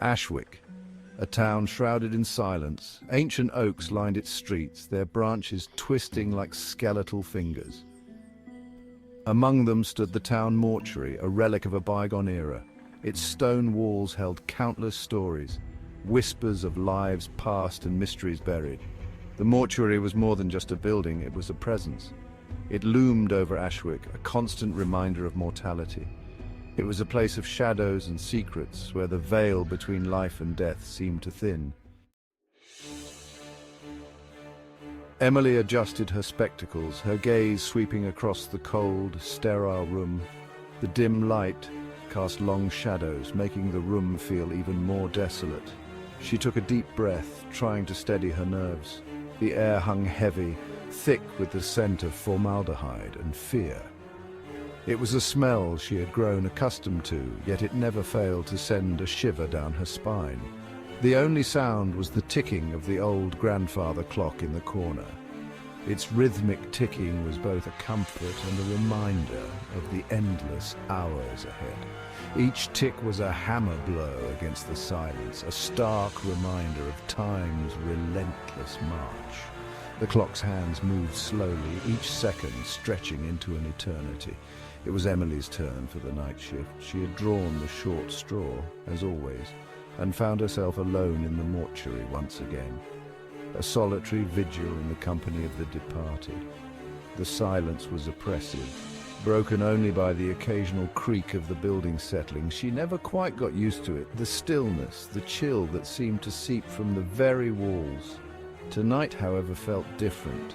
Ashwick, a town shrouded in silence. Ancient oaks lined its streets, their branches twisting like skeletal fingers. Among them stood the town mortuary, a relic of a bygone era. Its stone walls held countless stories, whispers of lives past and mysteries buried. The mortuary was more than just a building, it was a presence. It loomed over Ashwick, a constant reminder of mortality. It was a place of shadows and secrets, where the veil between life and death seemed to thin. Emily adjusted her spectacles, her gaze sweeping across the cold, sterile room. The dim light cast long shadows, making the room feel even more desolate. She took a deep breath, trying to steady her nerves. The air hung heavy, thick with the scent of formaldehyde and fear. It was a smell she had grown accustomed to, yet it never failed to send a shiver down her spine. The only sound was the ticking of the old grandfather clock in the corner. Its rhythmic ticking was both a comfort and a reminder of the endless hours ahead. Each tick was a hammer blow against the silence, a stark reminder of time's relentless march. The clock's hands moved slowly, each second stretching into an eternity. It was Emily's turn for the night shift. She had drawn the short straw, as always, and found herself alone in the mortuary once again. A solitary vigil in the company of the departed. The silence was oppressive, broken only by the occasional creak of the building settling. She never quite got used to it, the stillness, the chill that seemed to seep from the very walls. Tonight, however, felt different.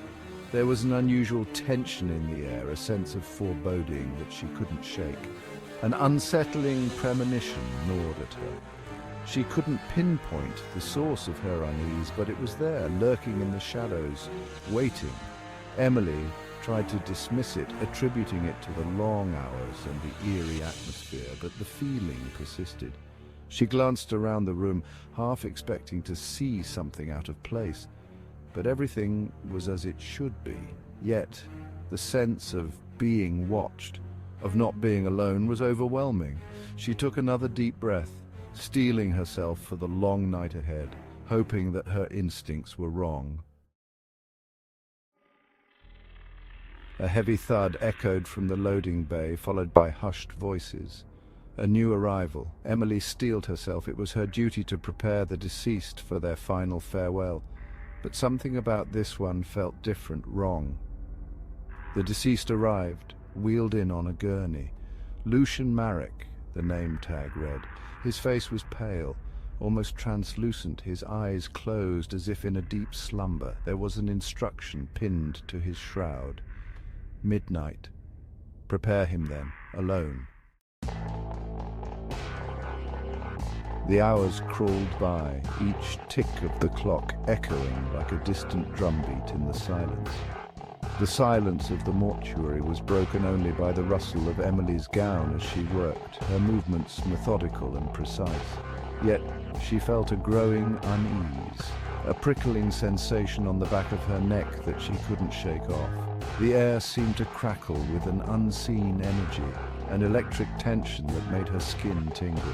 There was an unusual tension in the air, a sense of foreboding that she couldn't shake. An unsettling premonition gnawed at her. She couldn't pinpoint the source of her unease, but it was there, lurking in the shadows, waiting. Emily tried to dismiss it, attributing it to the long hours and the eerie atmosphere, but the feeling persisted. She glanced around the room, half expecting to see something out of place, but everything was as it should be. Yet, the sense of being watched, of not being alone, was overwhelming. She took another deep breath, steeling herself for the long night ahead, hoping that her instincts were wrong. A heavy thud echoed from the loading bay, followed by hushed voices. A new arrival. Emily steeled herself. It was her duty to prepare the deceased for their final farewell. But something about this one felt different, wrong. The deceased arrived, wheeled in on a gurney. Lucian Marek, the name tag read. His face was pale, almost translucent, his eyes closed as if in a deep slumber. There was an instruction pinned to his shroud. Midnight. Prepare him then, alone. The hours crawled by, each tick of the clock echoing like a distant drumbeat in the silence. The silence of the mortuary was broken only by the rustle of Emily's gown as she worked, her movements methodical and precise. Yet she felt a growing unease, a prickling sensation on the back of her neck that she couldn't shake off. The air seemed to crackle with an unseen energy, an electric tension that made her skin tingle.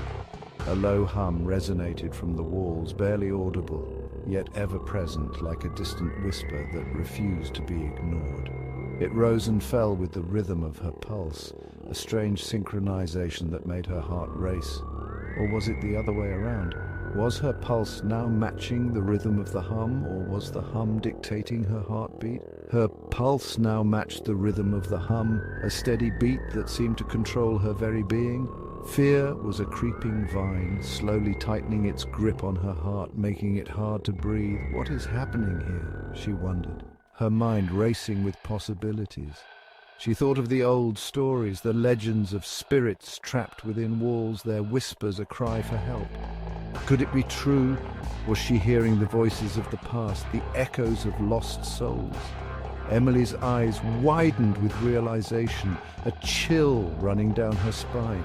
A low hum resonated from the walls, barely audible, yet ever present, like a distant whisper that refused to be ignored. It rose and fell with the rhythm of her pulse, a strange synchronization that made her heart race. Or was it the other way around? Was her pulse now matching the rhythm of the hum, or was the hum dictating her heartbeat? Her pulse now matched the rhythm of the hum, a steady beat that seemed to control her very being. Fear was a creeping vine, slowly tightening its grip on her heart, making it hard to breathe. What is happening here? She wondered, her mind racing with possibilities. She thought of the old stories, the legends of spirits trapped within walls, their whispers a cry for help. Could it be true? Was she hearing the voices of the past, the echoes of lost souls? Emily's eyes widened with realization, a chill running down her spine.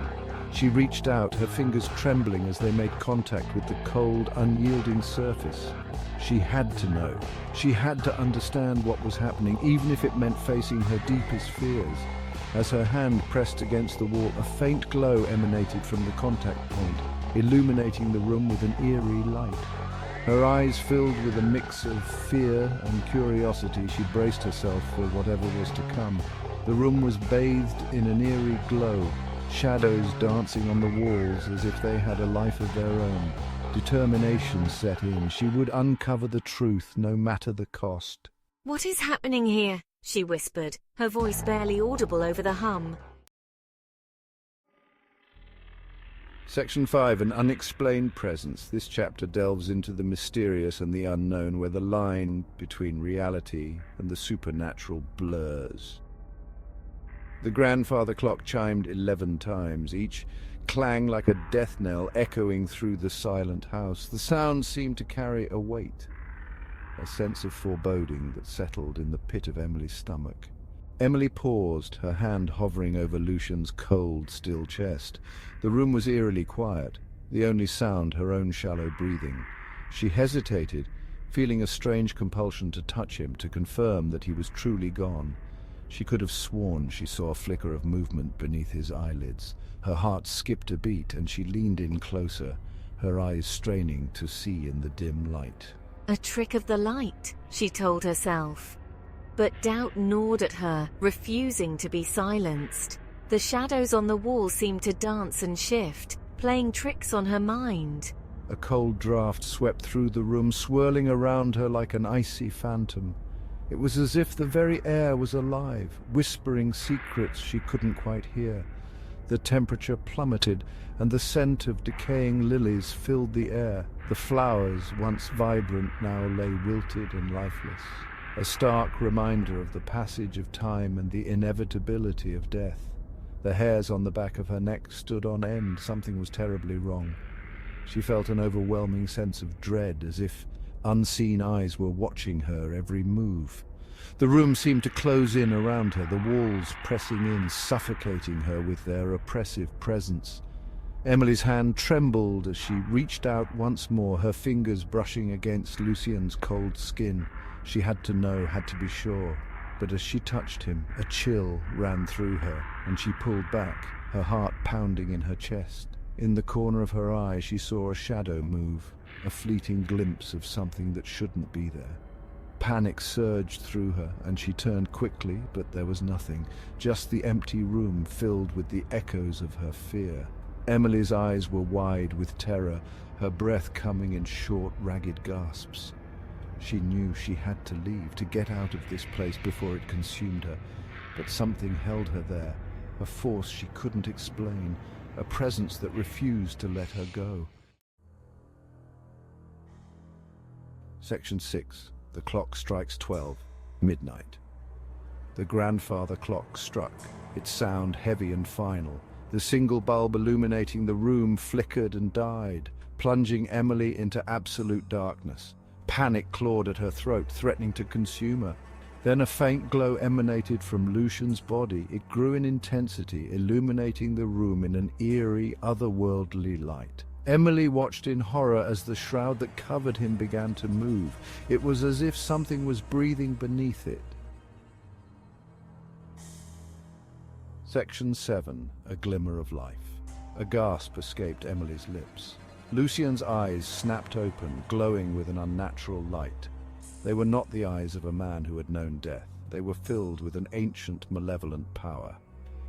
She reached out, her fingers trembling as they made contact with the cold, unyielding surface. She had to know. She had to understand what was happening, even if it meant facing her deepest fears. As her hand pressed against the wall, a faint glow emanated from the contact point. illuminating the room with an eerie light. Her eyes filled with a mix of fear and curiosity, she braced herself for whatever was to come. The room was bathed in an eerie glow, shadows dancing on the walls as if they had a life of their own. Determination set in. She would uncover the truth, no matter the cost. "What is happening here?" she whispered, her voice barely audible over the hum. Section 5, An Unexplained Presence. This chapter delves into the mysterious and the unknown, where the line between reality and the supernatural blurs. The grandfather clock chimed 11 times, each clang like a death knell echoing through the silent house. The sound seemed to carry a weight, a sense of foreboding that settled in the pit of Emily's stomach. Emily paused, her hand hovering over Lucian's cold, still chest. The room was eerily quiet, the only sound her own shallow breathing. She hesitated, feeling a strange compulsion to touch him, to confirm that he was truly gone. She could have sworn she saw a flicker of movement beneath his eyelids. Her heart skipped a beat, and she leaned in closer, her eyes straining to see in the dim light. "A trick of the light," she told herself. But doubt gnawed at her, refusing to be silenced. The shadows on the wall seemed to dance and shift, playing tricks on her mind. A cold draught swept through the room, swirling around her like an icy phantom. It was as if the very air was alive, whispering secrets she couldn't quite hear. The temperature plummeted, and the scent of decaying lilies filled the air. The flowers, once vibrant, now lay wilted and lifeless. A stark reminder of the passage of time and the inevitability of death. The hairs on the back of her neck stood on end. Something was terribly wrong. She felt an overwhelming sense of dread, as if unseen eyes were watching her every move. The room seemed to close in around her, the walls pressing in, suffocating her with their oppressive presence. Emily's hand trembled as she reached out once more, her fingers brushing against Lucian's cold skin. She had to know, had to be sure. But as she touched him, a chill ran through her, and she pulled back, her heart pounding in her chest. In the corner of her eye, she saw a shadow move, a fleeting glimpse of something that shouldn't be there. Panic surged through her, and she turned quickly, but there was nothing, just the empty room filled with the echoes of her fear. Emily's eyes were wide with terror, her breath coming in short, ragged gasps. She knew she had to leave, to get out of this place before it consumed her. But something held her there, a force she couldn't explain, a presence that refused to let her go. Section 6. The clock strikes 12. Midnight. The grandfather clock struck, its sound heavy and final. The single bulb illuminating the room flickered and died, plunging Emily into absolute darkness. Panic clawed at her throat, threatening to consume her. Then a faint glow emanated from Lucian's body. It grew in intensity, illuminating the room in an eerie, otherworldly light. Emily watched in horror as the shroud that covered him began to move. It was as if something was breathing beneath it. Section 7. A Glimmer of Life. A gasp escaped Emily's lips. Lucian's eyes snapped open, glowing with an unnatural light. They were not the eyes of a man who had known death. They were filled with an ancient, malevolent power.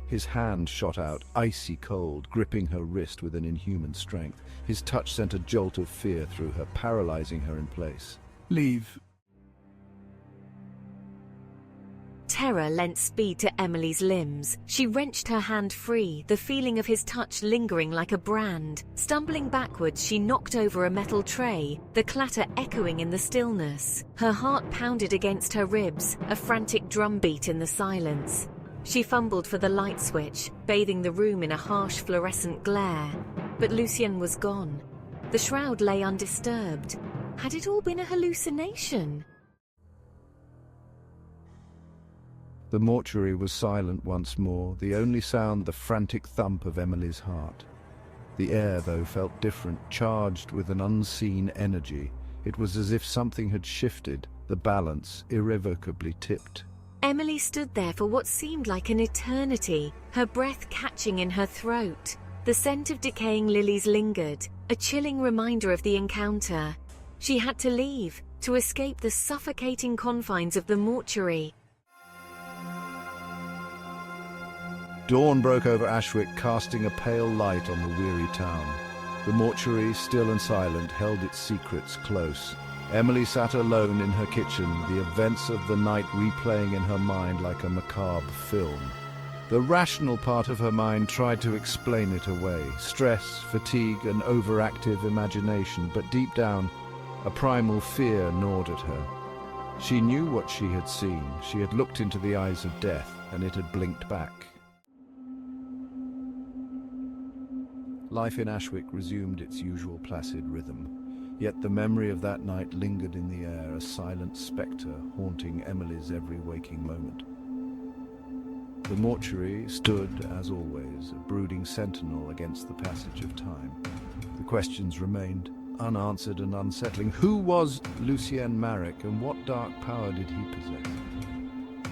His hand shot out, icy cold, gripping her wrist with an inhuman strength. His touch sent a jolt of fear through her, paralyzing her in place. "Leave." Terror lent speed to Emily's limbs. She wrenched her hand free, the feeling of his touch lingering like a brand. Stumbling backwards, she knocked over a metal tray, the clatter echoing in the stillness. Her heart pounded against her ribs, a frantic drumbeat in the silence. She fumbled for the light switch, bathing the room in a harsh fluorescent glare. But Lucian was gone. The shroud lay undisturbed. Had it all been a hallucination? The mortuary was silent once more, the only sound the frantic thump of Emily's heart. The air, though, felt different, charged with an unseen energy. It was as if something had shifted, the balance irrevocably tipped. Emily stood there for what seemed like an eternity, her breath catching in her throat. The scent of decaying lilies lingered, a chilling reminder of the encounter. She had to leave, to escape the suffocating confines of the mortuary. Dawn broke over Ashwick, casting a pale light on the weary town. The mortuary, still and silent, held its secrets close. Emily sat alone in her kitchen, the events of the night replaying in her mind like a macabre film. The rational part of her mind tried to explain it away. Stress, fatigue, an overactive imagination, but deep down, a primal fear gnawed at her. She knew what she had seen. She had looked into the eyes of death, and it had blinked back. Life in Ashwick resumed its usual placid rhythm, yet the memory of that night lingered in the air, a silent spectre haunting Emily's every waking moment. The mortuary stood, as always, a brooding sentinel against the passage of time. The questions remained unanswered and unsettling. Who was Lucien Marek, and what dark power did he possess?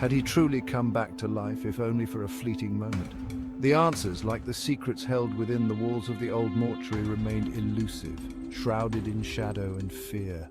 Had he truly come back to life, if only for a fleeting moment? The answers, like the secrets held within the walls of the old mortuary, remained elusive, shrouded in shadow and fear.